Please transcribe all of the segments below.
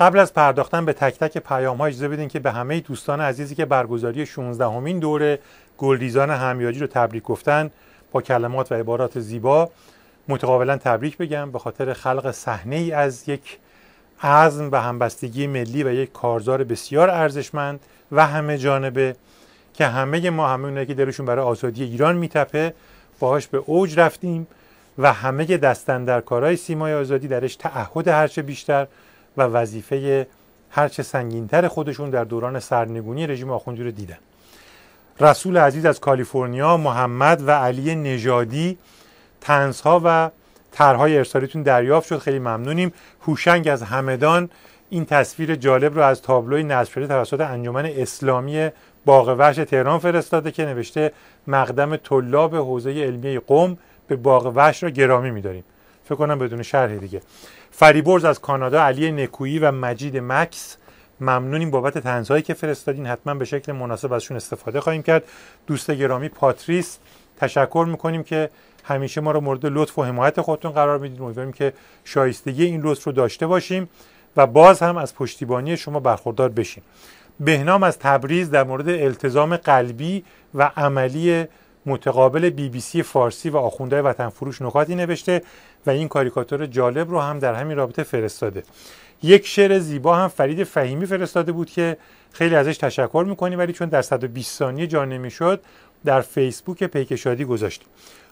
قبل از پرداختن به تک تک پیام‌ها اجازه بدین که به همه دوستان عزیزی که برگزاری 16مین دوره گلریزان همیاری رو تبریک گفتن با کلمات و عبارات زیبا متقابلا تبریک بگم به خاطر خلق صحنه‌ای از یک عزم و همبستگی ملی و یک کارزار بسیار ارزشمند و همه جانبه که همه ما، همه اونایی که دلشون برای آزادی ایران میتپه، باهاش به اوج رفتیم و همه دست‌اندرکارهای سیمای آزادی درش تعهد هرچه بیشتر و وظیفه هرچه سنگین‌تر خودشون در دوران سرنگونی رژیم آخوندی رو دیدن. رسول عزیز از کالیفرنیا، محمد و علی نژادی، طنزها و طرح‌های ارسالیتون دریافت شد، خیلی ممنونیم. هوشنگ از همدان این تصویر جالب رو از تابلوی نصب شده توسط انجمن اسلامی باغ وحش تهران فرستاده که نوشته مقدم طلاب حوزه علمیه قم به باغ وحش را گرامی می‌داریم. فکر کنم بدون شرح دیگه. فریبرز از کانادا، علی نکویی و مجید مکس، ممنونیم بابت طنزهایی که فرستادین، حتما به شکل مناسب ازشون استفاده خواهیم کرد. دوست گرامی پاتریس، تشکر میکنیم که همیشه ما رو مورد لطف و حمایت خودتون قرار میدید. امیدواریم که شایستگی این لطف رو داشته باشیم و باز هم از پشتیبانی شما برخوردار بشیم. بهنام از تبریز در مورد التزام قلبی و عملی متقابل BBC فارسی و آخوندهای وطن فروش نکاتی نوشته و این کاریکاتور جالب رو هم در همین رابطه فرستاده. یک شعر زیبا هم فرید فهیمی فرستاده بود که خیلی ازش تشکر میکنیم، ولی چون در 120 ثانیه جا نمیشد در فیسبوک پیک شادی گذاشتیم.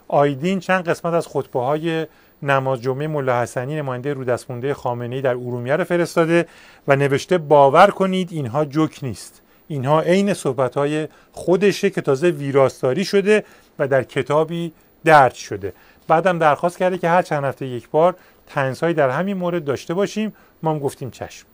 آیدین چند قسمت از خطبه‌های نماز جمعه ملا حسنی نماینده رودستمونده خامنه‌ای در ارومیه رو فرستاده و نوشته باور کنید اینها جوک نیست، اینها عین صحبت‌های خودشه که تازه ویراستاری شده و در کتابی درج شده. بعدم درخواست کرده که هر چند هفته یک بار طنزهایی در همین مورد داشته باشیم. ما هم گفتیم چشم.